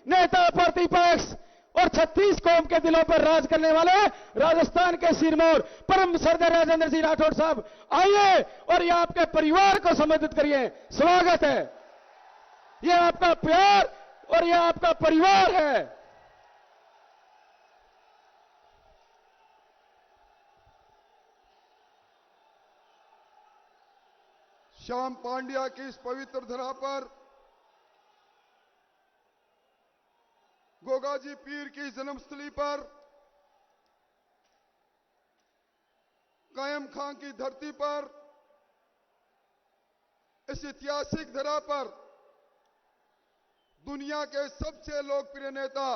नेता प्रतिपक्ष और 36 कौम के दिलों पर राज करने वाले राजस्थान के सिरमौर परम सरदार राजेंद्र सिंह राठौड़ साहब आइए और ये आपके परिवार को संबोधित करिए। स्वागत है। ये आपका प्यार और ये आपका परिवार है। श्याम पांड्या की इस पवित्र धरा पर गोगाजी पीर की जन्मस्थली पर कायम खां की धरती पर इस ऐतिहासिक धरा पर दुनिया के सबसे लोकप्रिय नेता,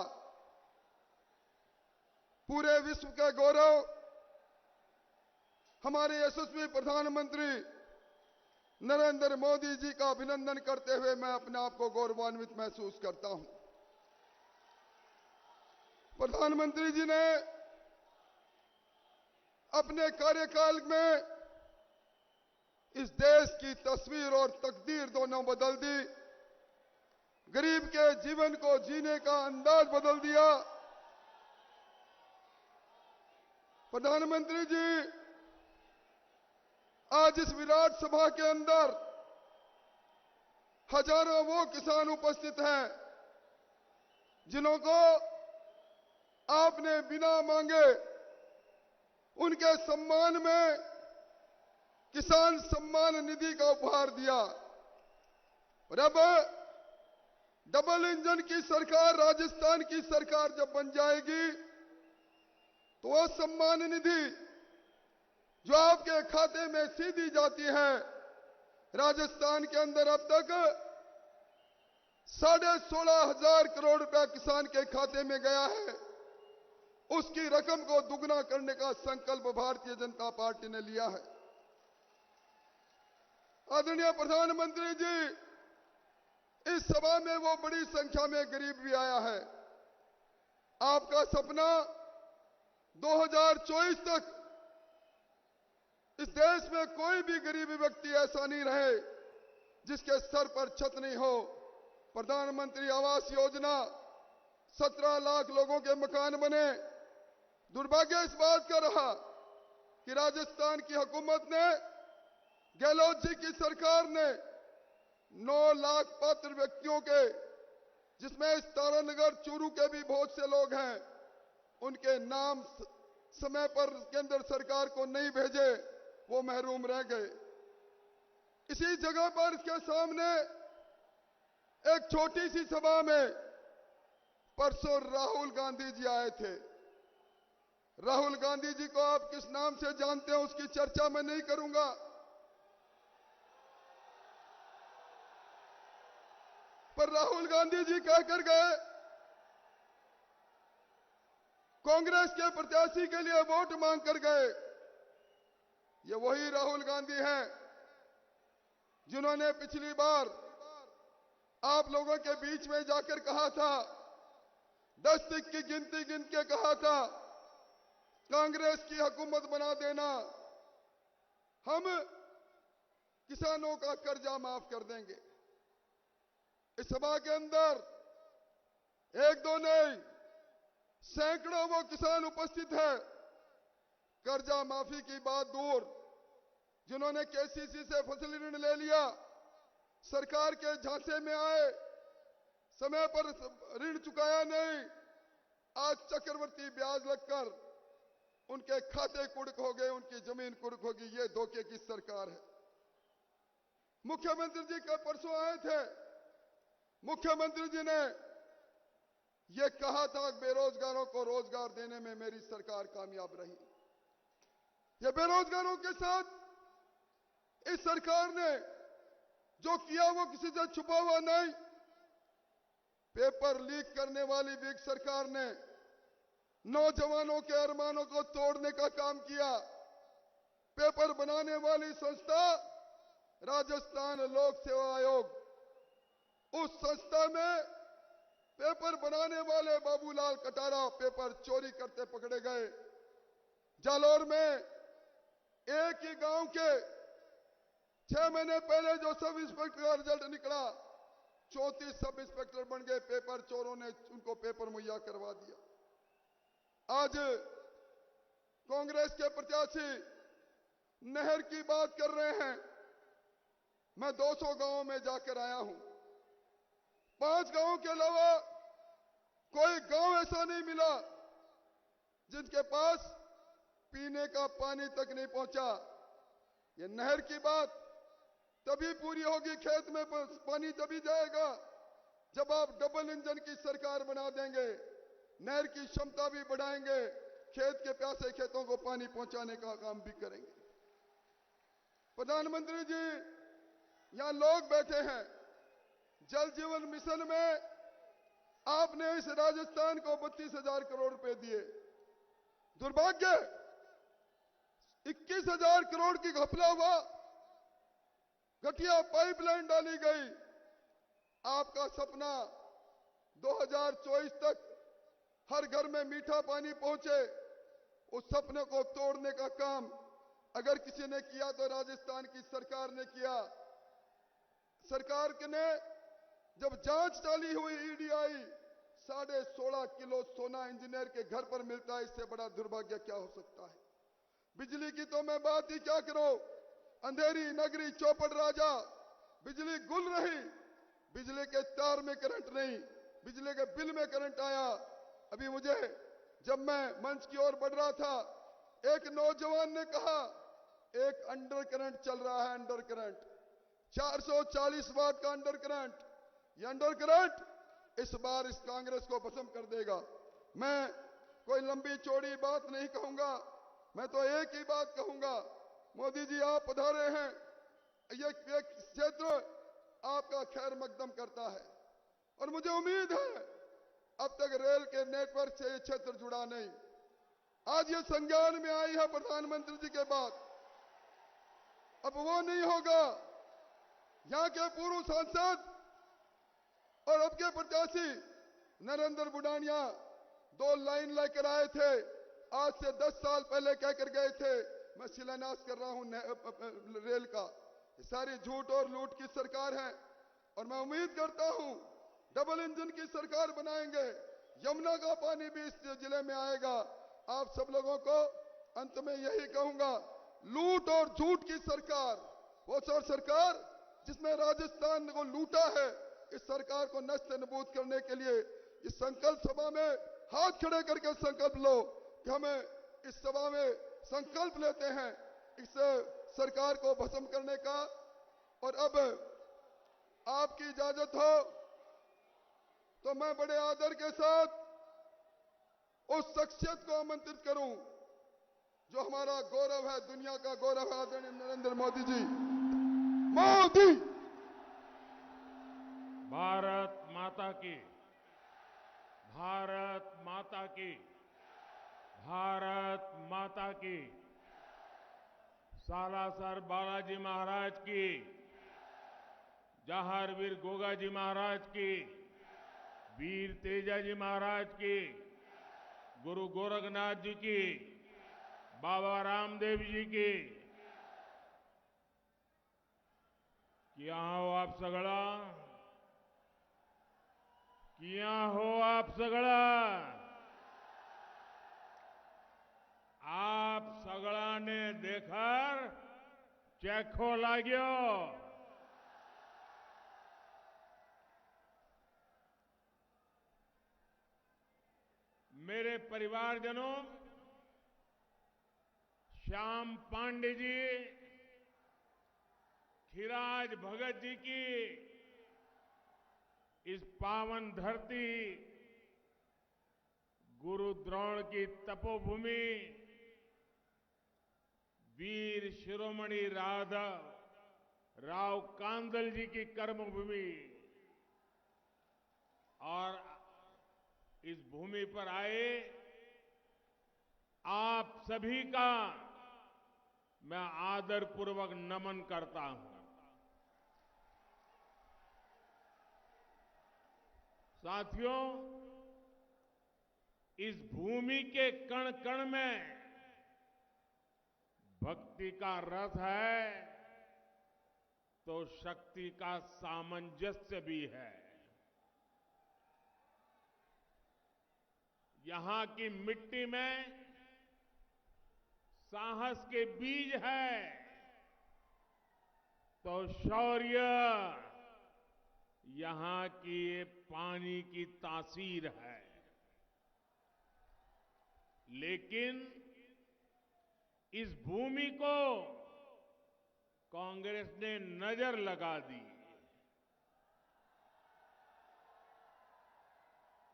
पूरे विश्व के गौरव, हमारे यशस्वी प्रधानमंत्री नरेंद्र मोदी जी का अभिनंदन करते हुए मैं अपने आप को गौरवान्वित महसूस करता हूं। प्रधानमंत्री जी ने अपने कार्यकाल में इस देश की तस्वीर और तकदीर दोनों बदल दी। गरीब के जीवन को जीने का अंदाज बदल दिया। प्रधानमंत्री जी आज इस विराट सभा के अंदर हजारों वो किसान उपस्थित हैं जिन्हों को आपने बिना मांगे उनके सम्मान में किसान सम्मान निधि का उपहार दिया। और अब डबल इंजन की सरकार, राजस्थान की सरकार जब बन जाएगी तो वह सम्मान निधि जो आपके खाते में सीधी जाती है, राजस्थान के अंदर अब तक 16,500 करोड़ रुपया किसान के खाते में गया है। उसकी रकम को दुगना करने का संकल्प भारतीय जनता पार्टी ने लिया है। आदरणीय प्रधानमंत्री जी, इस सभा में वो बड़ी संख्या में गरीब भी आया है। आपका सपना 2024 तक इस देश में कोई भी गरीब व्यक्ति ऐसा नहीं रहे जिसके सर पर छत नहीं हो। प्रधानमंत्री आवास योजना, 17 लाख लोगों के मकान बने। दुर्भाग्य इस बात का रहा कि राजस्थान की हुकूमत ने, गहलोत जी की सरकार ने 9 लाख पात्र व्यक्तियों के, जिसमें इस तारानगर चूरू के भी बहुत से लोग हैं, उनके नाम समय पर केंद्र सरकार को नहीं भेजे, वो महरूम रह गए। इसी जगह पर इसके सामने एक छोटी सी सभा में परसों राहुल गांधी जी आए थे। राहुल गांधी जी को आप किस नाम से जानते हैं उसकी चर्चा मैं नहीं करूंगा, पर राहुल गांधी जी कहकर गए कांग्रेस के प्रत्याशी के लिए वोट मांग कर गए। ये वही राहुल गांधी हैं जिन्होंने पिछली बार आप लोगों के बीच में जाकर कहा था, 10 तक की गिनती गिन के कहा था, कांग्रेस की हुकूमत बना देना, हम किसानों का कर्जा माफ कर देंगे। इस सभा के अंदर एक दो नहीं, सैकड़ों वो किसान उपस्थित है। कर्जा माफी की बात दूर, जिन्होंने केसीसी से फसल ऋण ले लिया, सरकार के झांसे में आए, समय पर ऋण चुकाया नहीं, आज चक्रवर्ती ब्याज लगकर उनके खाते कुर्क हो गए, उनकी जमीन कुर्क होगी। ये धोखे की सरकार है। मुख्यमंत्री जी कल परसों आए थे। मुख्यमंत्री जी ने यह कहा था बेरोजगारों को रोजगार देने में मेरी सरकार कामयाब रही। ये बेरोजगारों के साथ इस सरकार ने जो किया वो किसी से छुपा हुआ नहीं। पेपर लीक करने वाली विग सरकार ने नौजवानों के अरमानों को तोड़ने का काम किया। पेपर बनाने वाली संस्था राजस्थान लोक सेवा आयोग, उस संस्था में पेपर बनाने वाले बाबूलाल कटारा पेपर चोरी करते पकड़े गए। जालौर में एक ही गांव के 6 महीने पहले जो सब इंस्पेक्टर का रिजल्ट निकला, 34 सब इंस्पेक्टर बन गए, पेपर चोरों ने उनको पेपर मुहैया करवा दिया। आज कांग्रेस के प्रत्याशी नहर की बात कर रहे हैं। मैं 200 गांवों में जाकर आया हूं। 5 गांवों के अलावा कोई गांव ऐसा नहीं मिला जिनके पास पीने का पानी तक नहीं पहुंचा। ये नहर की बात तभी पूरी होगी, खेत में पानी तभी जाएगा जब आप डबल इंजन की सरकार बना देंगे, नहर की क्षमता भी बढ़ाएंगे, खेत के प्यासे खेतों को पानी पहुंचाने का काम भी करेंगे। प्रधानमंत्री जी, यहां लोग बैठे हैं। जल जीवन मिशन में आपने इस राजस्थान को 32,000 करोड़ रुपए दिए। दुर्भाग्य 21,000 करोड़ की घपला हुआ, घटिया पाइपलाइन डाली गई। आपका सपना 2024 तक हर घर में मीठा पानी पहुंचे, उस सपने को तोड़ने का काम अगर किसी ने किया तो राजस्थान की सरकार ने किया। सरकार ने जब जांच चाली हुई, ईडी आई, 16.5 किलो सोना इंजीनियर के घर पर मिलता है। इससे बड़ा दुर्भाग्य क्या हो सकता है। बिजली की तो मैं बात ही क्या करूं। अंधेरी नगरी चौपड़ राजा, बिजली गुल रही, बिजली के तार में करंट नहीं, बिजली के बिल में करंट आया। अभी मुझे जब मैं मंच की ओर बढ़ रहा था, एक नौजवान ने कहा एक अंडर करंट चल रहा है, अंडर करंट 440 वाट का अंडर करंट। ये अंडर करंट इस बार इस कांग्रेस को भस्म कर देगा। मैं कोई लंबी चौड़ी बात नहीं कहूंगा, मैं तो एक ही बात कहूंगा। मोदी जी, आप पधारे हैं, ये क्षेत्र आपका खैर मकदम करता है और मुझे उम्मीद है अब तक रेल के नेटवर्क से ये क्षेत्र जुड़ा नहीं। आज ये संज्ञान में आई है प्रधानमंत्री जी के बाद, अब वो नहीं होगा। यहां के पूर्व सांसद और अब के प्रत्याशी नरेंद्र बुडानिया 2 लाइन लेकर आए थे, आज से 10 साल पहले कहकर गए थे मैं शिलान्यास कर रहा हूं रेल का। ये सारी झूठ और लूट की सरकार है और मैं उम्मीद करता हूं डबल इंजन की सरकार बनाएंगे, यमुना का पानी भी इस जिले में आएगा। आप सब लोगों को अंत में यही कहूंगा, लूट और झूठ की सरकार, वो सरकार जिसने राजस्थान को लूटा है, इस सरकार को नष्ट नबूद करने के लिए इस संकल्प सभा में हाथ खड़े करके संकल्प लो कि हमें इस सभा में संकल्प लेते हैं इस सरकार को भस्म करने का। और अब आपकी इजाजत हो तो मैं बड़े आदर के साथ उस शख्सियत को आमंत्रित करूं जो हमारा गौरव है, दुनिया का गौरव है, आदरणीय नरेंद्र मोदी जी। मोदी। भारत माता की, भारत माता की, भारत माता की। सालासर बालाजी महाराज की, जहारवीर गोगाजी महाराज की, वीर तेजाजी महाराज की, गुरु गोरखनाथ जी की, बाबा रामदेव जी की। किया हो आप सगळा, किया हो आप सगळा। आप सगळाने देकर चेखो लाग्यो। मेरे परिवारजनों, श्याम पांडे जी, खिराज भगत जी की इस पावन धरती, गुरु द्रोण की तपोभूमि, वीर शिरोमणि राव कांदल जी की कर्मभूमि और इस भूमि पर आए आप सभी का मैं आदरपूर्वक नमन करता हूं। साथियों, इस भूमि के कण कण में भक्ति का रस है तो शक्ति का सामंजस्य भी है। यहां की मिट्टी में साहस के बीज है तो शौर्य यहां की ये पानी की तासीर है। लेकिन इस भूमि को कांग्रेस ने नजर लगा दी।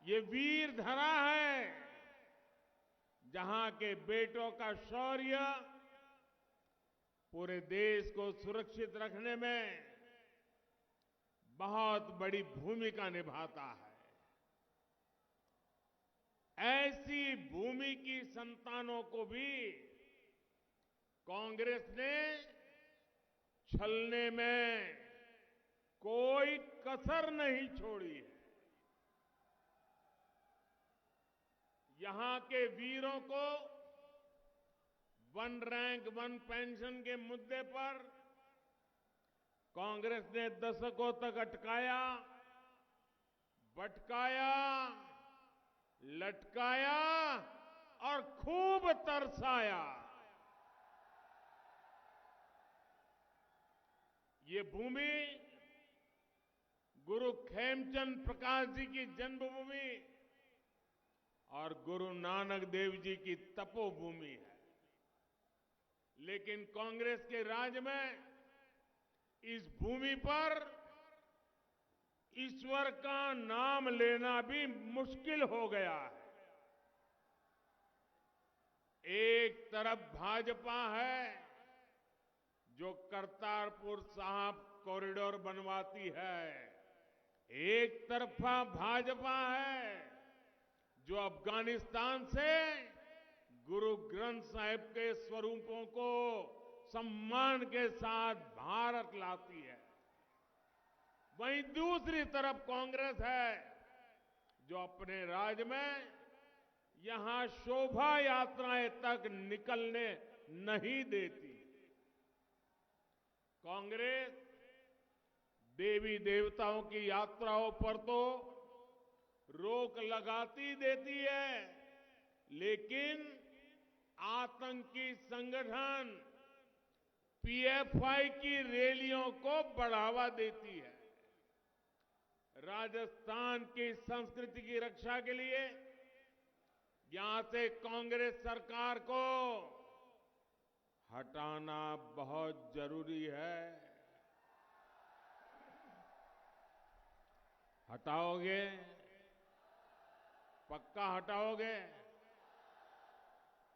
ये वीर धरा है जहां के बेटों का शौर्य पूरे देश को सुरक्षित रखने में बहुत बड़ी भूमिका निभाता है। ऐसी भूमि की संतानों को भी कांग्रेस ने छलने में कोई कसर नहीं छोड़ी है। यहां के वीरों को वन रैंक वन पेंशन के मुद्दे पर कांग्रेस ने दशकों तक अटकाया, भटकाया, लटकाया और खूब तरसाया। ये भूमि गुरु खेमचंद प्रकाश जी की जन्मभूमि और गुरु नानक देव जी की तपोभूमि है। लेकिन कांग्रेस के राज में इस भूमि पर ईश्वर का नाम लेना भी मुश्किल हो गया है। एक तरफ भाजपा है जो करतारपुर साहिब कॉरिडोर बनवाती है, एक तरफा भाजपा है जो अफगानिस्तान से गुरु ग्रंथ साहिब के स्वरूपों को सम्मान के साथ भारत लाती है। वहीं दूसरी तरफ कांग्रेस है जो अपने राज में यहां शोभा यात्राएं तक निकलने नहीं देती। कांग्रेस देवी देवताओं की यात्राओं पर तो रोक लगाती देती है, लेकिन आतंकी संगठन पीएफआई की रैलियों को बढ़ावा देती है। राजस्थान की संस्कृति की रक्षा के लिए यहां से कांग्रेस सरकार को हटाना बहुत जरूरी है। हटाओगे? पक्का हटाओगे?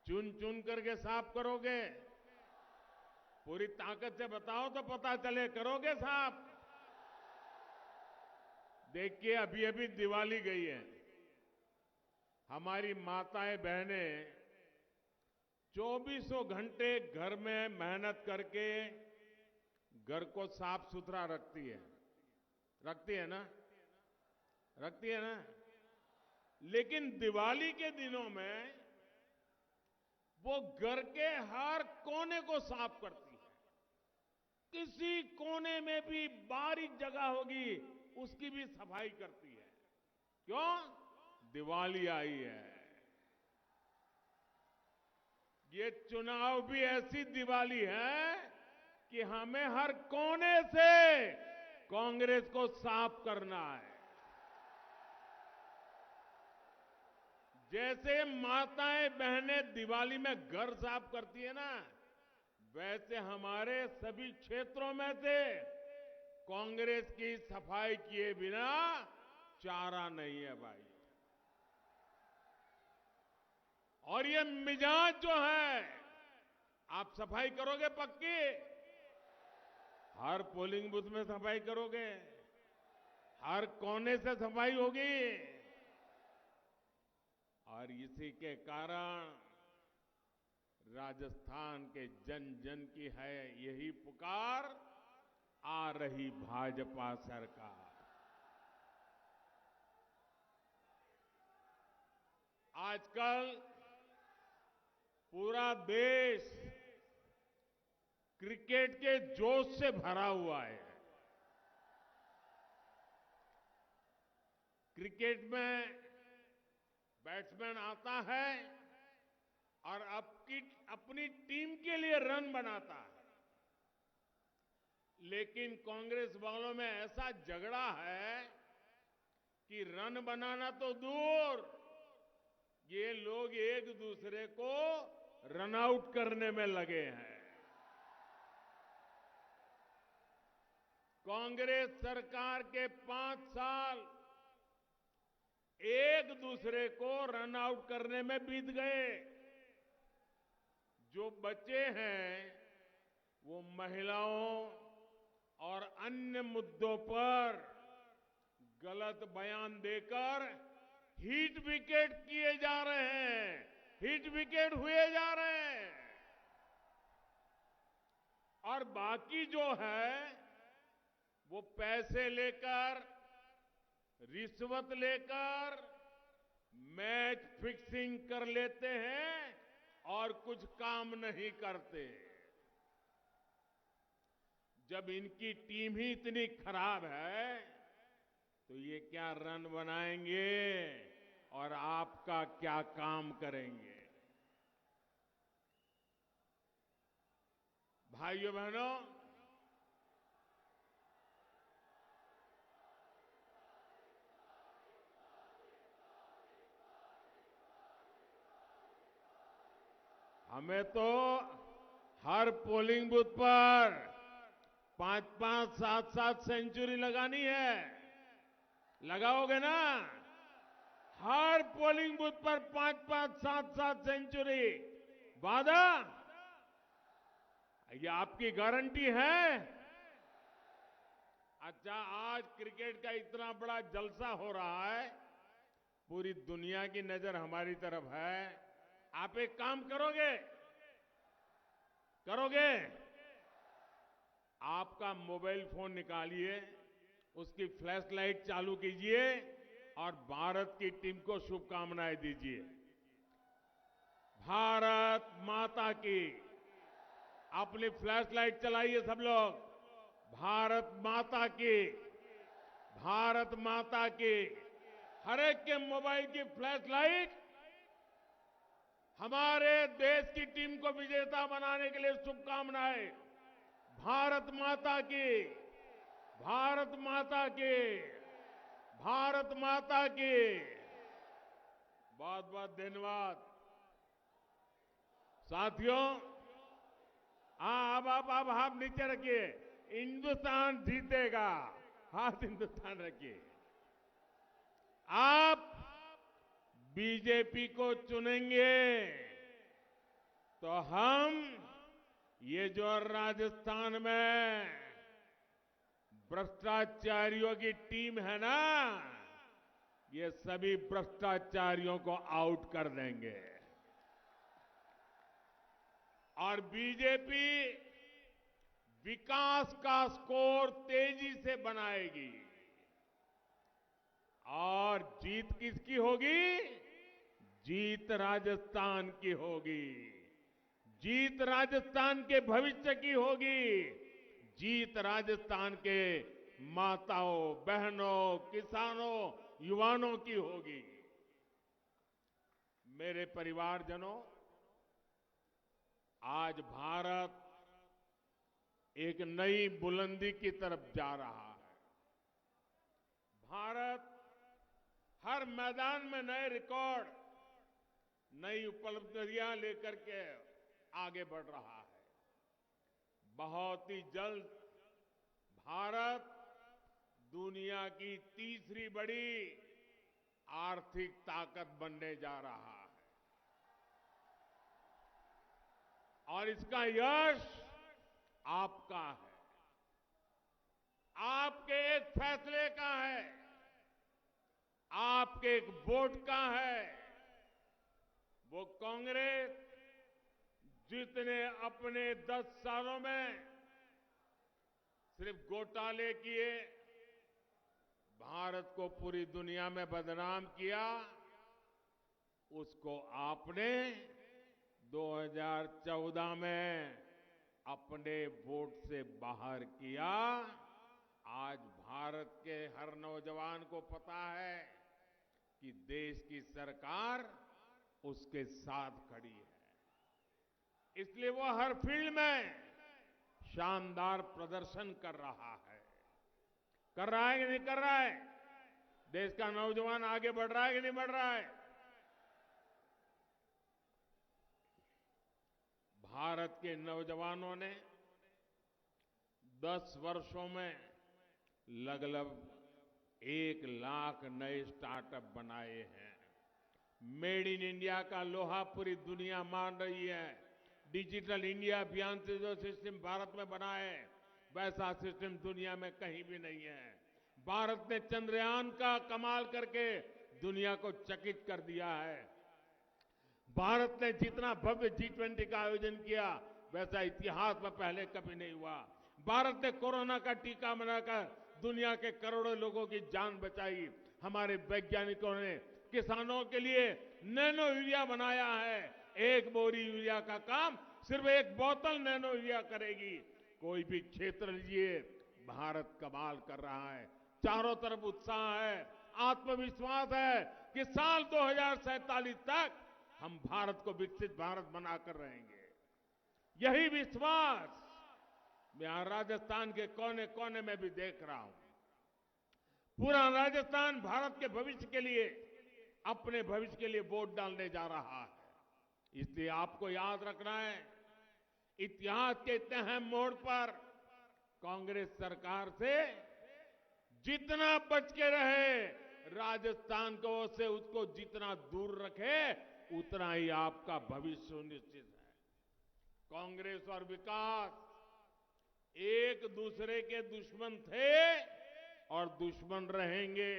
चुन चुन करके साफ करोगे? पूरी ताकत से बताओ तो पता चले। करोगे साफ? देखिए, अभी अभी दिवाली गई है। हमारी माताएं बहनें 24 घंटे घर में मेहनत करके घर को साफ सुथरा रखती है। रखती है ना? रखती है ना? लेकिन दिवाली के दिनों में वो घर के हर कोने को साफ करती है। किसी कोने में भी बारीक जगह होगी उसकी भी सफाई करती है। क्यों? दिवाली आई है। ये चुनाव भी ऐसी दिवाली है कि हमें हर कोने से कांग्रेस को साफ करना है। जैसे माताएं बहनें दिवाली में घर साफ करती है ना, वैसे हमारे सभी क्षेत्रों में से कांग्रेस की सफाई किए बिना चारा नहीं है भाई। और ये मिजाज जो है, आप सफाई करोगे पक्की? हर पोलिंग बूथ में सफाई करोगे? हर कोने से सफाई होगी? और इसी के कारण राजस्थान के जन जन की है यही पुकार, आ रही भाजपा सरकार। आजकल पूरा देश क्रिकेट के जोश से भरा हुआ है। क्रिकेट में बैट्समैन आता है और अपनी टीम के लिए रन बनाता है। लेकिन कांग्रेस वालों में ऐसा झगड़ा है कि रन बनाना तो दूर, ये लोग एक दूसरे को रन आउट करने में लगे हैं। कांग्रेस सरकार के 5 साल एक दूसरे को रन आउट करने में बीत गए। जो बचे हैं वो महिलाओं और अन्य मुद्दों पर गलत बयान देकर हिट विकेट किए जा रहे हैं, हिट विकेट हुए जा रहे हैं। और बाकी जो है वो पैसे लेकर, रिश्वत लेकर मैच फिक्सिंग कर लेते हैं और कुछ काम नहीं करते। जब इनकी टीम ही इतनी खराब है तो ये क्या रन बनाएंगे और आपका क्या काम करेंगे? भाइयों बहनों, हमें तो हर पोलिंग बूथ पर 5-5, 7-7 सेंचुरी लगानी है। लगाओगे ना? हर पोलिंग बूथ पर 5-5, 7-7 सेंचुरी। वादा? ये आपकी गारंटी है? अच्छा, आज क्रिकेट का इतना बड़ा जलसा हो रहा है, पूरी दुनिया की नजर हमारी तरफ है। आप एक काम करोगे? करोगे? आपका मोबाइल फोन निकालिए, उसकी फ्लैश लाइट चालू कीजिए और भारत की टीम को शुभकामनाएं दीजिए। भारत माता की। अपनी फ्लैश लाइट चलाइए सब लोग। भारत माता की, भारत माता की। हर एक के मोबाइल की फ्लैश लाइट हमारे देश की टीम को विजेता बनाने के लिए शुभकामनाएं। भारत माता की, भारत माता की, भारत माता की। बहुत बहुत धन्यवाद साथियों। अब हाथ नीचे रखिए। हिंदुस्तान जीतेगा। हाथ हिंदुस्तान रखिए। आप बीजेपी को चुनेंगे तो हम ये जो राजस्थान में भ्रष्टाचारियों की टीम है ना, ये सभी भ्रष्टाचारियों को आउट कर देंगे। और बीजेपी विकास का स्कोर तेजी से बनाएगी। और जीत किसकी होगी? जीत राजस्थान की होगी। जीत राजस्थान के भविष्य की होगी। जीत राजस्थान के माताओं, बहनों, किसानों, युवाओं की होगी। मेरे परिवारजनों, आज भारत एक नई बुलंदी की तरफ जा रहा है। भारत हर मैदान में नए रिकॉर्ड, नई उपलब्धियां लेकर के आगे बढ़ रहा है। बहुत ही जल्द भारत दुनिया की तीसरी बड़ी आर्थिक ताकत बनने जा रहा है। और इसका यश आपका है, आपके एक फैसले का है, आपके एक वोट का है। वो कांग्रेस जितने अपने 10 सालों में सिर्फ घोटाले किए, भारत को पूरी दुनिया में बदनाम किया, उसको आपने 2014 में अपने वोट से बाहर किया। आज भारत के हर नौजवान को पता है कि देश की सरकार उसके साथ खड़ी है। इसलिए वो हर फील्ड में शानदार प्रदर्शन कर रहा है। कर रहा है कि नहीं कर रहा है? देश का नौजवान आगे बढ़ रहा है कि नहीं बढ़ रहा है? भारत के नौजवानों ने 10 वर्षों में लगभग 1 लाख नए स्टार्टअप बनाए हैं। मेड इन इंडिया का लोहा पूरी दुनिया मान रही है। डिजिटल इंडिया अभियान से जो सिस्टम भारत में बना है, वैसा सिस्टम दुनिया में कहीं भी नहीं है। भारत ने चंद्रयान का कमाल करके दुनिया को चकित कर दिया है। भारत ने जितना भव्य G20 का आयोजन किया, वैसा इतिहास में पहले कभी नहीं हुआ। भारत ने कोरोना का टीका बनाकर दुनिया के करोड़ों लोगों की जान बचाई। हमारे वैज्ञानिकों ने किसानों के लिए नैनो यूरिया बनाया है। 1 बोरी यूरिया का काम सिर्फ 1 बोतल नैनो यूरिया करेगी। कोई भी क्षेत्र लीजिए, भारत कमाल कर रहा है। चारों तरफ उत्साह है, आत्मविश्वास है कि साल 2047 तक हम भारत को विकसित भारत बनाकर रहेंगे। यही विश्वास मैं यहां राजस्थान के कोने कोने में भी देख रहा हूं। पूरा राजस्थान भारत के भविष्य के लिए, अपने भविष्य के लिए वोट डालने जा रहा है। इसलिए आपको याद रखना है, इतिहास के इतने अहम मोड़ पर कांग्रेस सरकार से जितना बच के रहे, राजस्थान को से उसको जितना दूर रखे, उतना ही आपका भविष्य सुनिश्चित है। कांग्रेस और विकास एक दूसरे के दुश्मन थे और दुश्मन रहेंगे।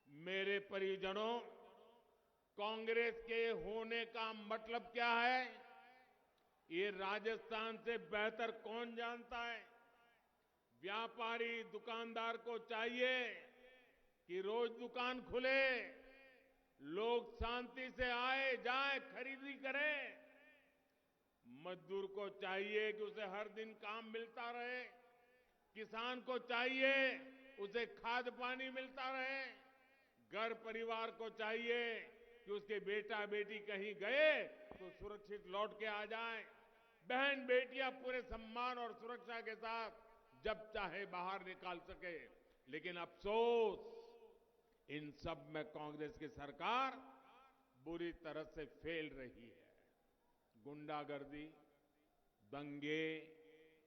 मेरे परिजनों, कांग्रेस के होने का मतलब क्या है, ये राजस्थान से बेहतर कौन जानता है? व्यापारी दुकानदार को चाहिए कि रोज दुकान खुले, लोग शांति से आए जाए, खरीदी करें। मजदूर को चाहिए कि उसे हर दिन काम मिलता रहे। किसान को चाहिए उसे खाद पानी मिलता रहे। घर परिवार को चाहिए कि उसके बेटा बेटी कहीं गए तो सुरक्षित लौट के आ जाएं। बहन बेटियां पूरे सम्मान और सुरक्षा के साथ जब चाहे बाहर निकाल सके। लेकिन अफसोस, इन सब में कांग्रेस की सरकार बुरी तरह से फेल रही है। गुंडागर्दी, दंगे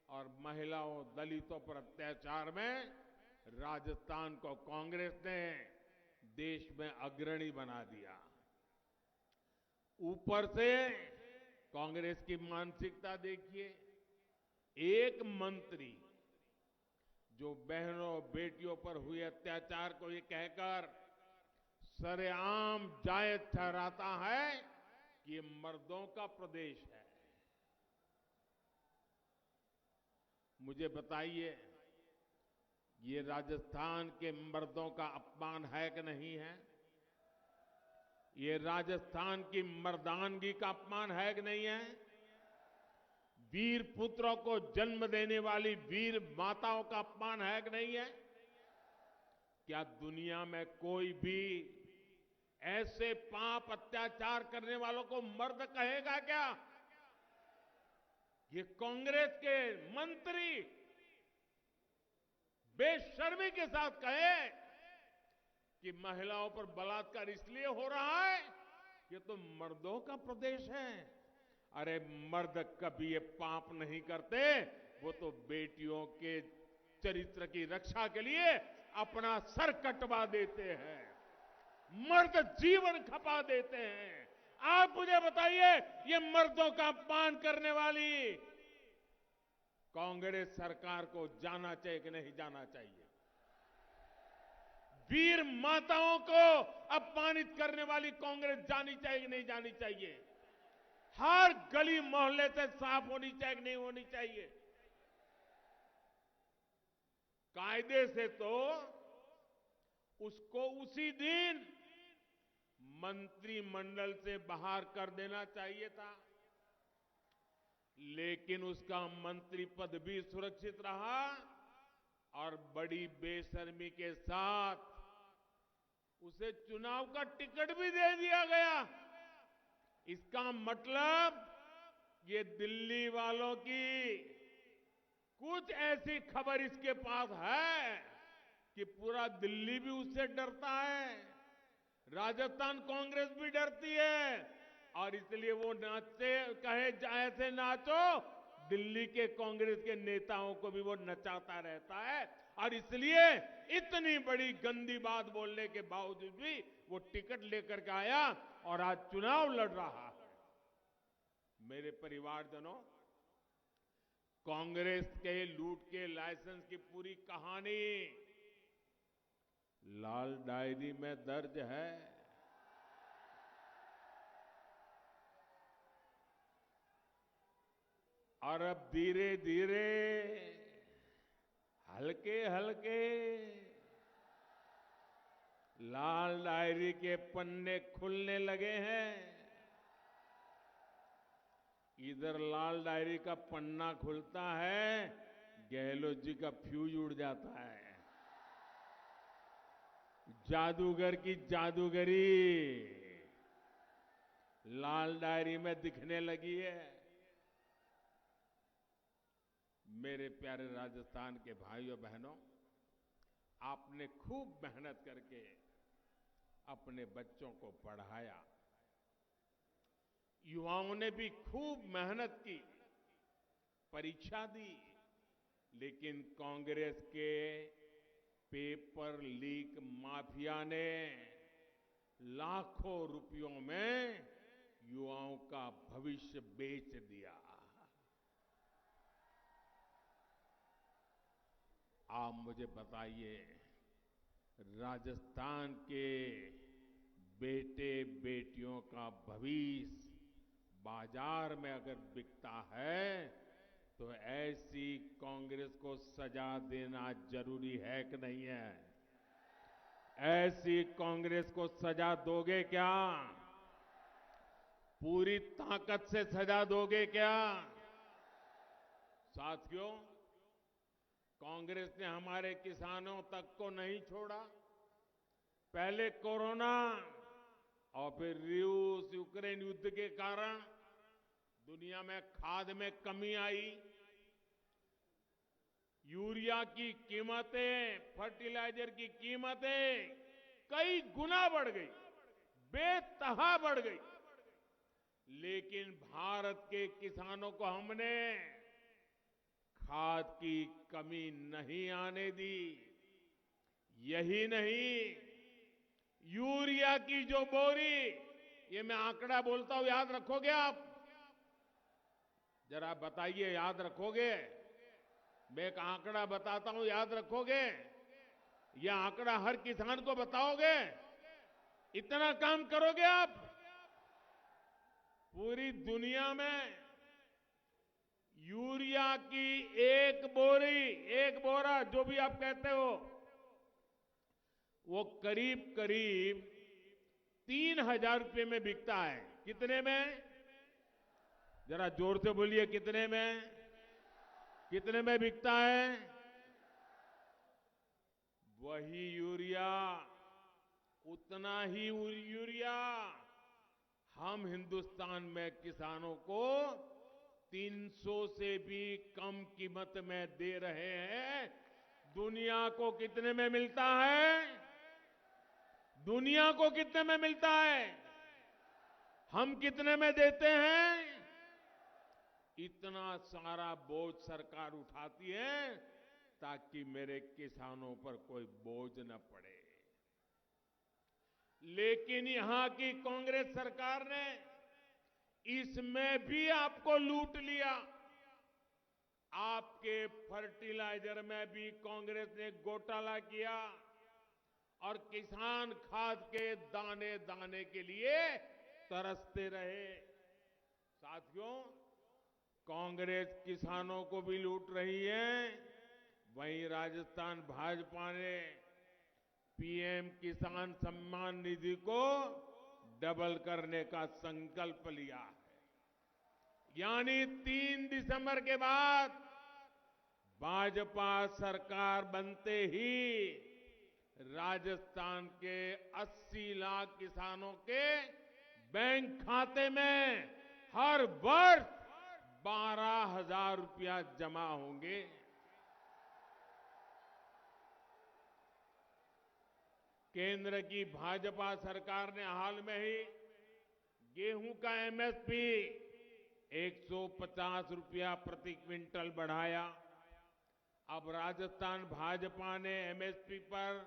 और महिलाओं दलितों पर अत्याचार में राजस्थान को कांग्रेस ने देश में अग्रणी बना दिया। ऊपर से कांग्रेस की मानसिकता देखिए, एक मंत्री जो बहनों बेटियों पर हुए अत्याचार को ये कहकर सरेआम जायज ठहराता है कि ये मर्दों का प्रदेश है। मुझे बताइए, ये राजस्थान के मर्दों का अपमान है कि नहीं है? ये राजस्थान की मर्दानगी का अपमान है कि नहीं है? वीर पुत्रों को जन्म देने वाली वीर माताओं का अपमान है कि नहीं है? क्या दुनिया में कोई भी ऐसे पाप अत्याचार करने वालों को मर्द कहेगा क्या? ये कांग्रेस के मंत्री बेशर्मी के साथ कहे कि महिलाओं पर बलात्कार इसलिए हो रहा है कि तो मर्दों का प्रदेश है। अरे मर्द कभी ये पाप नहीं करते, वो तो बेटियों के चरित्र की रक्षा के लिए अपना सर कटवा देते हैं, मर्द जीवन खपा देते हैं। आप मुझे बताइए, ये मर्दों का अपमान करने वाली कांग्रेस सरकार को जाना चाहिए कि नहीं जाना चाहिए? वीर माताओं को अपमानित करने वाली कांग्रेस जानी चाहिए कि नहीं जानी चाहिए? हर गली मोहल्ले से साफ होनी चाहिए कि नहीं होनी चाहिए? कायदे से तो उसको उसी दिन मंत्रिमंडल से बाहर कर देना चाहिए था, लेकिन उसका मंत्री पद भी सुरक्षित रहा और बड़ी बेशर्मी के साथ उसे चुनाव का टिकट भी दे दिया गया। इसका मतलब ये दिल्ली वालों की कुछ ऐसी खबर इसके पास है कि पूरा दिल्ली भी उससे डरता है, राजस्थान कांग्रेस भी डरती है, और इसलिए वो नाचते कहे ऐसे नाचो, दिल्ली के कांग्रेस के नेताओं को भी वो नचाता रहता है। और इसलिए इतनी बड़ी गंदी बात बोलने के बावजूद भी वो टिकट लेकर के आया और आज चुनाव लड़ रहा है। मेरे परिवारजनों, कांग्रेस के लूट के लाइसेंस की पूरी कहानी लाल डायरी में दर्ज है। और अब धीरे धीरे हल्के हल्के लाल डायरी के पन्ने खुलने लगे हैं। इधर लाल डायरी का पन्ना खुलता है, गहलोत जी का फ्यूज उड़ जाता है। जादूगर की जादूगरी लाल डायरी में दिखने लगी है। मेरे प्यारे राजस्थान के भाइयों बहनों, आपने खूब मेहनत करके अपने बच्चों को पढ़ाया, युवाओं ने भी खूब मेहनत की, परीक्षा दी, लेकिन कांग्रेस के पेपर लीक माफिया ने लाखों रुपयों में युवाओं का भविष्य बेच दिया। आप मुझे बताइए, राजस्थान के बेटे बेटियों का भविष्य बाजार में अगर बिकता है तो ऐसी कांग्रेस को सजा देना जरूरी है कि नहीं है? ऐसी कांग्रेस को सजा दोगे क्या? पूरी ताकत से सजा दोगे क्या? साथियों, कांग्रेस ने हमारे किसानों तक को नहीं छोड़ा। पहले कोरोना और फिर रूस यूक्रेन युद्ध के कारण दुनिया में खाद में कमी आई, यूरिया की कीमतें, फर्टिलाइजर की कीमतें कई गुना बढ़ गई, बेतहा बढ़ गई। लेकिन भारत के किसानों को हमने खाद की कमी नहीं आने दी। यही नहीं, यूरिया की जो बोरी, ये मैं आंकड़ा बोलता हूं, याद रखोगे आप? जरा बताइए, याद रखोगे? मैं एक आंकड़ा बताता हूं, याद रखोगे? यह आंकड़ा हर किसान को बताओगे? इतना काम करोगे आप? पूरी दुनिया में यूरिया की एक बोरी, एक बोरा, जो भी आप कहते हो, वो करीब करीब 3,000 रुपए में बिकता है। कितने में? जरा जोर से बोलिए, कितने में? कितने में बिकता है? वही यूरिया, उतना ही यूरिया हम हिंदुस्तान में किसानों को 300 से भी कम कीमत में दे रहे हैं। दुनिया को कितने में मिलता है? दुनिया को कितने में मिलता है? हम कितने में देते हैं? इतना सारा बोझ सरकार उठाती है ताकि मेरे किसानों पर कोई बोझ न पड़े। लेकिन यहां की कांग्रेस सरकार ने इसमें भी आपको लूट लिया। आपके फर्टिलाइजर में भी कांग्रेस ने घोटाला किया और किसान खाद के दाने दाने के लिए तरसते रहे। साथियों, कांग्रेस किसानों को भी लूट रही है, वहीं राजस्थान भाजपा ने पीएम किसान सम्मान निधि को डबल करने का संकल्प लिया है। यानी 3 दिसंबर के बाद भाजपा सरकार बनते ही राजस्थान के 80 लाख किसानों के बैंक खाते में हर वर्ष 12,000 रुपया जमा होंगे। केंद्र की भाजपा सरकार ने हाल में ही गेहूं का एमएसपी 150 रुपया प्रति क्विंटल बढ़ाया। अब राजस्थान भाजपा ने एमएसपी पर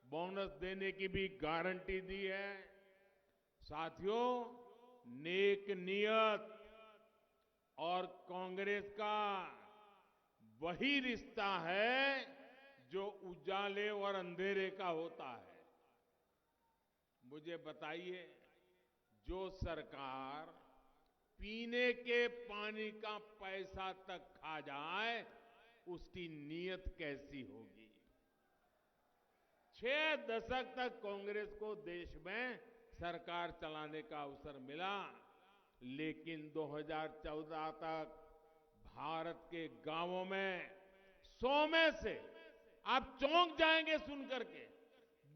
बोनस देने की भी गारंटी दी है। साथियों, नेक नियत और कांग्रेस का वही रिश्ता है जो उजाले और अंधेरे का होता है। मुझे बताइए, जो सरकार पीने के पानी का पैसा तक खा जाए, उसकी नीयत कैसी होगी। 6 दशक तक कांग्रेस को देश में सरकार चलाने का अवसर मिला, लेकिन 2014 तक भारत के गांवों में 100 में से आप चौंक जाएंगे सुनकर के,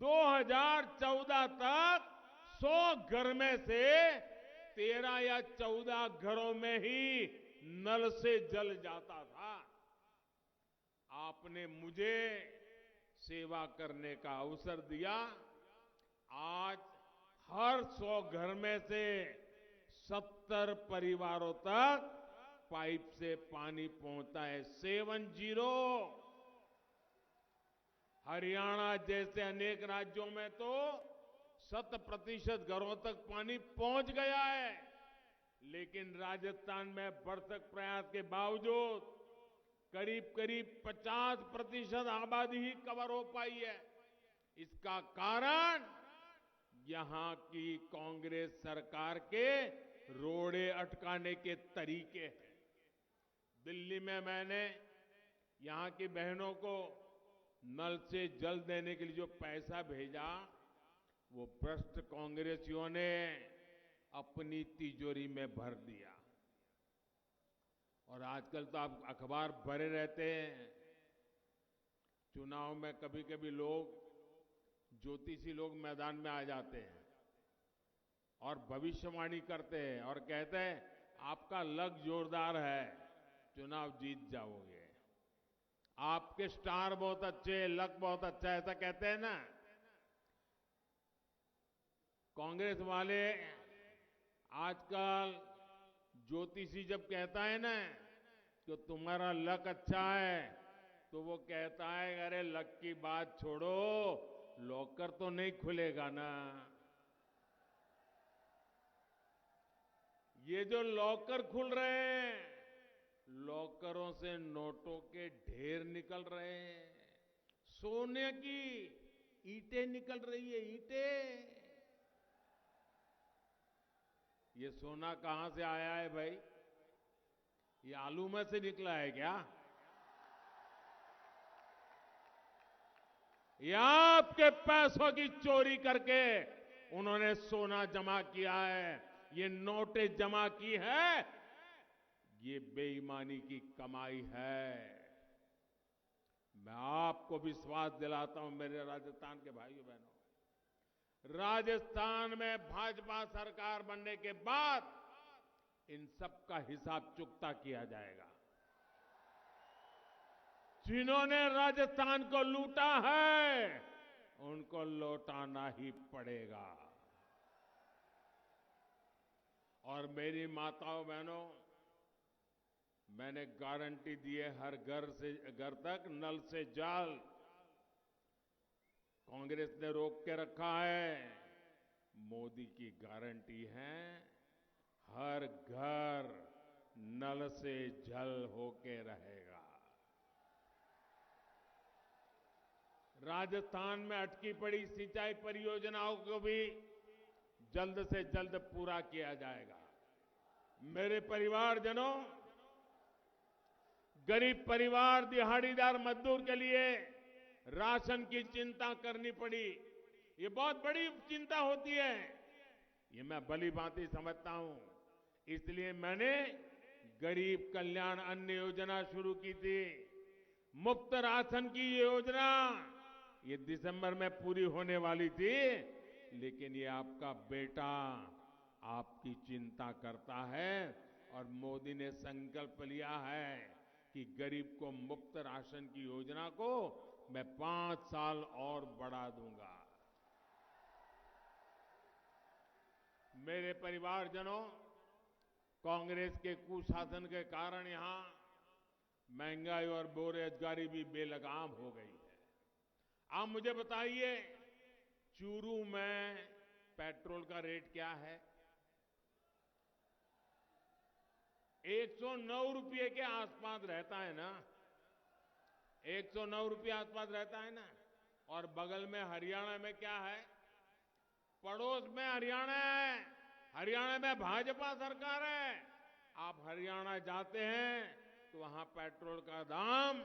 2014 तक 100 घर में से 13 या 14 घरों में ही नल से जल जाता था। आपने मुझे सेवा करने का अवसर दिया। आज हर 100 घर में से 70 परिवारों तक पाइप से पानी पहुंचता है। 70। हरियाणा जैसे अनेक राज्यों में तो 100% घरों तक पानी पहुंच गया है, लेकिन राजस्थान में भरसक प्रयास के बावजूद करीब करीब 50% आबादी ही कवर हो पाई है। इसका कारण यहां की कांग्रेस सरकार के रोड़े अटकाने के तरीके हैं। दिल्ली में मैंने यहां की बहनों को नल से जल देने के लिए जो पैसा भेजा, वो भ्रष्ट कांग्रेसियों ने अपनी तिजोरी में भर दिया। और आजकल तो आप अखबार भरे रहते हैं। चुनाव में कभी कभी लोग, ज्योतिषी लोग मैदान में आ जाते हैं और भविष्यवाणी करते हैं और कहते हैं आपका लक जोरदार है, चुनाव जीत जाओगे, आपके स्टार बहुत अच्छे, लक बहुत अच्छा है, ऐसा कहते हैं ना। कांग्रेस वाले आजकल ज्योतिषी जब कहता है ना कि तुम्हारा लक अच्छा है, तो वो कहता है अरे लक की बात छोड़ो, लॉकर तो नहीं खुलेगा ना। ये जो लॉकर खुल रहे हैं, लॉकरों से नोटों के ढेर निकल रहे हैं, सोने की ईंटें निकल रही है, ईंटें। ये सोना कहां से आया है भाई? ये आलू में से निकला है क्या? ये आपके पैसों की चोरी करके उन्होंने सोना जमा किया है, ये नोटें जमा की है, ये बेईमानी की कमाई है। मैं आपको विश्वास दिलाता हूं मेरे राजस्थान के भाइयों बहनों, राजस्थान में भाजपा सरकार बनने के बाद इन सब का हिसाब चुकता किया जाएगा। जिन्होंने राजस्थान को लूटा है, उनको लौटाना ही पड़ेगा। और मेरी माताओं बहनों, मैंने गारंटी दी है, हर घर तक नल से जल। कांग्रेस ने रोक के रखा है, मोदी की गारंटी है, हर घर नल से जल होके रहेगा। राजस्थान में अटकी पड़ी सिंचाई परियोजनाओं को भी जल्द से जल्द पूरा किया जाएगा। मेरे परिवारजनों, गरीब परिवार, दिहाड़ीदार मजदूर के लिए राशन की चिंता करनी पड़ी, ये बहुत बड़ी चिंता होती है, ये मैं भली भांति समझता हूं। इसलिए मैंने गरीब कल्याण अन्न योजना शुरू की थी। मुफ्त राशन की योजना ये दिसंबर में पूरी होने वाली थी, लेकिन ये आपका बेटा आपकी चिंता करता है और मोदी ने संकल्प लिया है कि गरीब को मुफ्त राशन की योजना को मैं 5 साल और बढ़ा दूंगा। मेरे परिवारजनों, कांग्रेस के कुशासन के कारण यहां महंगाई और बेरोजगारी भी बेलगाम हो गई है। आप मुझे बताइए, चूरू में पेट्रोल का रेट क्या है? 109 रुपये के आसपास रहता है ना, 109 रुपये आसपास रहता है ना। और बगल में हरियाणा में क्या है? पड़ोस में हरियाणा है, हरियाणा में भाजपा सरकार है। आप हरियाणा जाते हैं तो वहां पेट्रोल का दाम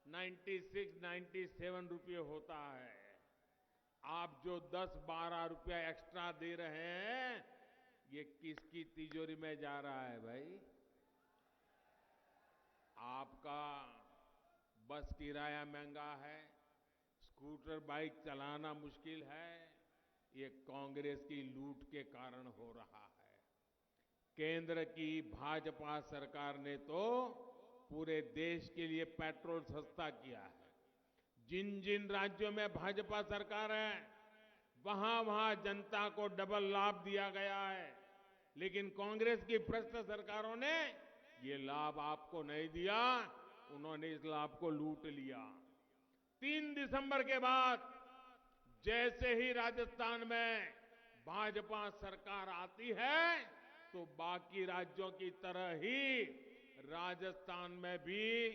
96-97 रुपये होता है। आप जो 10-12 रुपया एक्स्ट्रा दे रहे हैं, ये किसकी तिजोरी में जा रहा है भाई? आपका बस किराया महंगा है, स्कूटर बाइक चलाना मुश्किल है, ये कांग्रेस की लूट के कारण हो रहा है। केंद्र की भाजपा सरकार ने तो पूरे देश के लिए पेट्रोल सस्ता किया है। जिन जिन राज्यों में भाजपा सरकार है, वहां वहां जनता को डबल लाभ दिया गया है। लेकिन कांग्रेस की भ्रष्ट सरकारों ने ये लाभ आपको नहीं दिया, उन्होंने इस लाभ को लूट लिया। 3 दिसंबर के बाद जैसे ही राजस्थान में भाजपा सरकार आती है, तो बाकी राज्यों की तरह ही राजस्थान में भी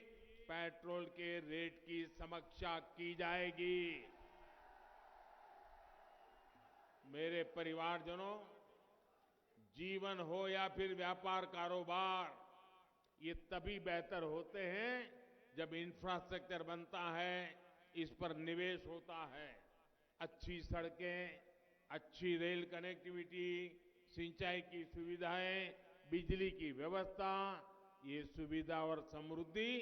पेट्रोल के रेट की समीक्षा की जाएगी। मेरे परिवारजनों, जीवन हो या फिर व्यापार कारोबार, ये तभी बेहतर होते हैं जब इंफ्रास्ट्रक्चर बनता है, इस पर निवेश होता है। अच्छी सड़कें, अच्छी रेल कनेक्टिविटी, सिंचाई की सुविधाएं, बिजली की व्यवस्था, ये सुविधा और समृद्धि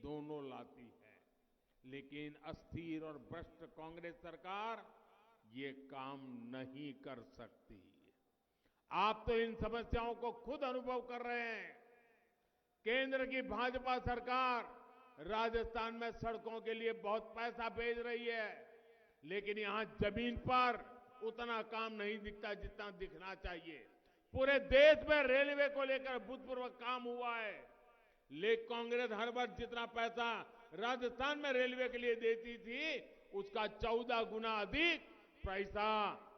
दोनों लाती है। लेकिन अस्थिर और भ्रष्ट कांग्रेस सरकार ये काम नहीं कर सकती। आप तो इन समस्याओं को खुद अनुभव कर रहे हैं। केंद्र की भाजपा सरकार राजस्थान में सड़कों के लिए बहुत पैसा भेज रही है, लेकिन यहां जमीन पर उतना काम नहीं दिखता जितना दिखना चाहिए। पूरे देश में रेलवे को लेकर अभूतपूर्व काम हुआ है, लेकिन कांग्रेस हर वर्ष जितना पैसा राजस्थान में रेलवे के लिए देती थी, उसका 14 गुना अधिक पैसा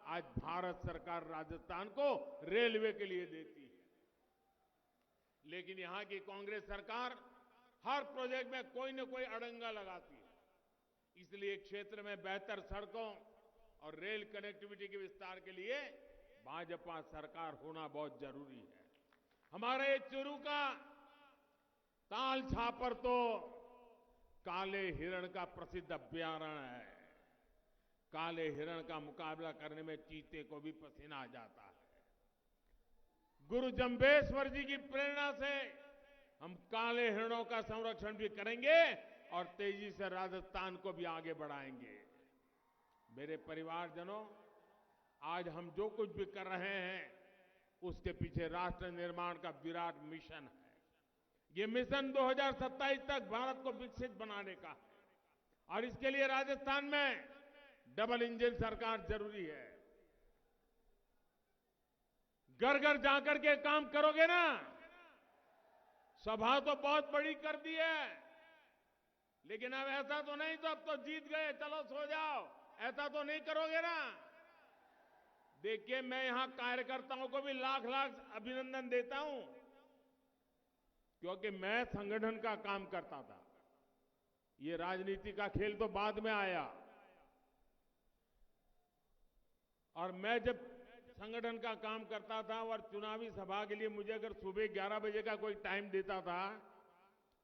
आज भारत सरकार राजस्थान को रेलवे के लिए देती है। लेकिन यहां की कांग्रेस सरकार हर प्रोजेक्ट में कोई न कोई अड़ंगा लगाती है। इसलिए क्षेत्र में बेहतर सड़कों और रेल कनेक्टिविटी के विस्तार के लिए भाजपा सरकार होना बहुत जरूरी है। हमारे चूरू का ताल छापर तो काले हिरण का प्रसिद्ध अभयारण्य है। काले हिरण का मुकाबला करने में चीते को भी पसीना आ जाता है। गुरु जंबेश्वर जी की प्रेरणा से हम काले हिरणों का संरक्षण भी करेंगे और तेजी से राजस्थान को भी आगे बढ़ाएंगे। मेरे परिवारजनों, आज हम जो कुछ भी कर रहे हैं, उसके पीछे राष्ट्र निर्माण का विराट मिशन है। ये मिशन 2027 तक भारत को विकसित बनाने का है और इसके लिए राजस्थान में डबल इंजन सरकार जरूरी है। घर घर जाकर के काम करोगे ना। सभा तो बहुत बड़ी कर दी है, लेकिन अब ऐसा तो नहीं तो अब तो जीत गए, चलो सो जाओ, ऐसा तो नहीं करोगे ना। देखिए, मैं यहां कार्यकर्ताओं को भी लाख लाख अभिनंदन देता हूं, क्योंकि मैं संगठन का काम करता था। ये राजनीति का खेल तो बाद में आया, और मैं जब संगठन का काम करता था और चुनावी सभा के लिए मुझे अगर सुबह 11 बजे का कोई टाइम देता था,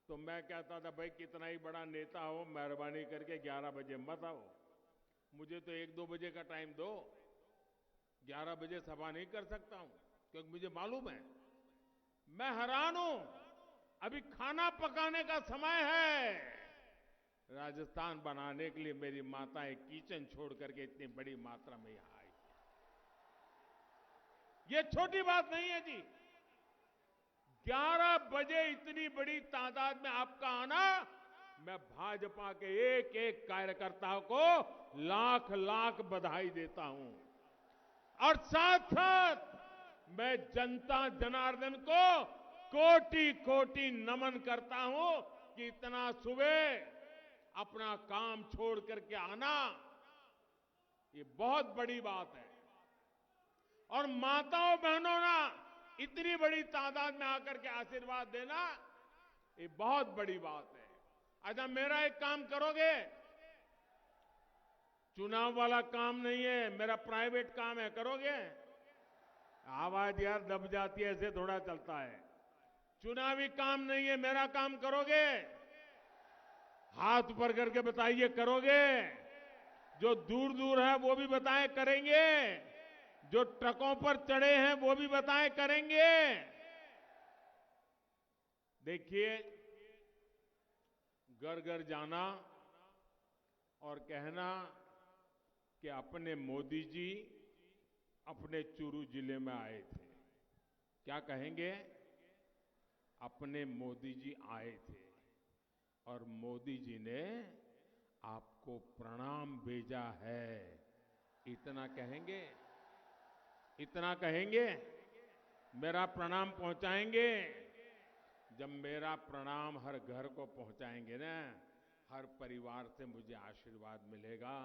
तो मैं कहता था, भाई कितना ही बड़ा नेता हो, मेहरबानी करके 11 बजे मत आओ, मुझे तो 1-2 बजे का टाइम दो। 11 बजे सभा नहीं कर सकता हूं, क्योंकि मुझे मालूम है, मैं हैरान हूं, अभी खाना पकाने का समय है, राजस्थान बनाने के लिए मेरी माताएं किचन छोड़ करके इतनी बड़ी मात्रा में यहां आई। ये छोटी बात नहीं है जी। 11 बजे इतनी बड़ी तादाद में आपका आना, मैं भाजपा के एक एक कार्यकर्ता को लाख लाख बधाई देता हूं। और साथ साथ मैं जनता जनार्दन को कोटि कोटि नमन करता हूं कि इतना सुबह अपना काम छोड़ करके आना, ये बहुत बड़ी बात है। और माताओं बहनों ना इतनी बड़ी तादाद में आकर के आशीर्वाद देना, ये बहुत बड़ी बात है। अच्छा, मेरा एक काम करोगे? चुनाव वाला काम नहीं है, मेरा प्राइवेट काम है, करोगे? आवाज यार दब जाती है, ऐसे थोड़ा चलता है। चुनावी काम नहीं है, मेरा काम करोगे? हाथ ऊपर करके बताइए, करोगे? जो दूर दूर है वो भी बताएं, करेंगे? जो ट्रकों पर चढ़े हैं वो भी बताएं, करेंगे? देखिए, घर घर जाना और कहना कि अपने मोदी जी अपने चूरू जिले में आए थे। क्या कहेंगे? अपने मोदी जी आए थे और मोदी जी ने आपको प्रणाम भेजा है, इतना कहेंगे? इतना कहेंगे? मेरा प्रणाम पहुंचाएंगे? जब मेरा प्रणाम हर घर को पहुंचाएंगे ना, हर परिवार से मुझे आशीर्वाद मिलेगा।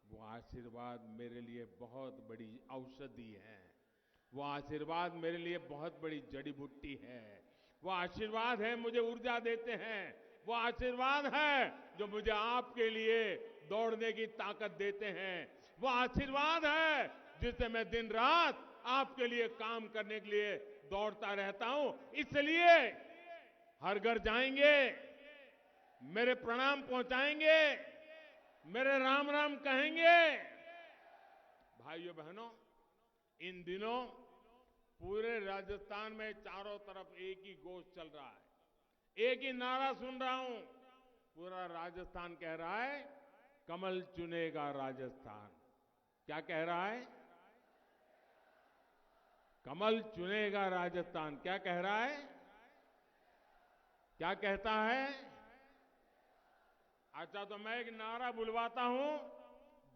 वो आशीर्वाद मेरे लिए बहुत बड़ी औषधि है, वो आशीर्वाद मेरे लिए बहुत बड़ी जड़ी बूटी है, वो आशीर्वाद है मुझे ऊर्जा देते हैं, वो आशीर्वाद है जो मुझे आपके लिए दौड़ने की ताकत देते हैं, वो आशीर्वाद है जिससे मैं दिन रात आपके लिए काम करने के लिए दौड़ता रहता हूं। इसलिए हर घर जाएंगे, मेरे प्रणाम पहुंचाएंगे, मेरे राम राम कहेंगे। भाइयों बहनों, इन दिनों पूरे राजस्थान में चारों तरफ एक ही घोष चल रहा है, एक ही नारा सुन रहा हूं। पूरा राजस्थान कह रहा है, कमल चुनेगा राजस्थान। क्या कह रहा है? कमल चुनेगा राजस्थान। क्या कह रहा है? क्या कहता है? अच्छा, तो मैं एक नारा बुलवाता हूं,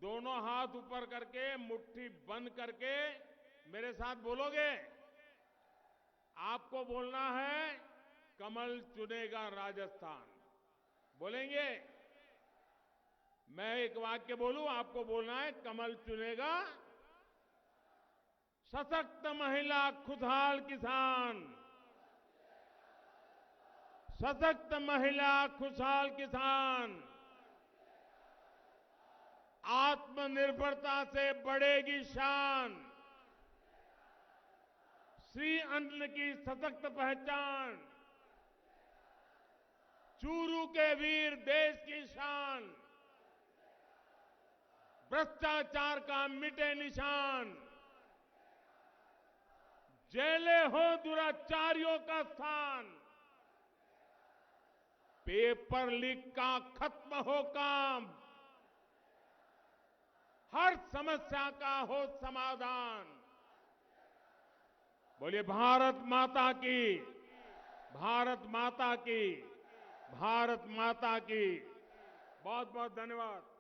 दोनों हाथ ऊपर करके मुट्ठी बंद करके मेरे साथ बोलोगे? आपको बोलना है, कमल चुनेगा राजस्थान। बोलेंगे? मैं एक वाक्य बोलूं, आपको बोलना है, कमल चुनेगा। सशक्त महिला, खुशहाल किसान। सशक्त महिला, खुशहाल किसान। आत्मनिर्भरता से बढ़ेगी शान। श्री अन्न की सशक्त पहचान। चूरू के वीर देश की शान। भ्रष्टाचार का मिटे निशान। जेलें हो दुराचारियों का स्थान। पेपर लीक का खत्म हो काम। हर समस्या का हो समाधान। बोलिए भारत माता की, भारत माता की, भारत माता की। बहुत बहुत धन्यवाद।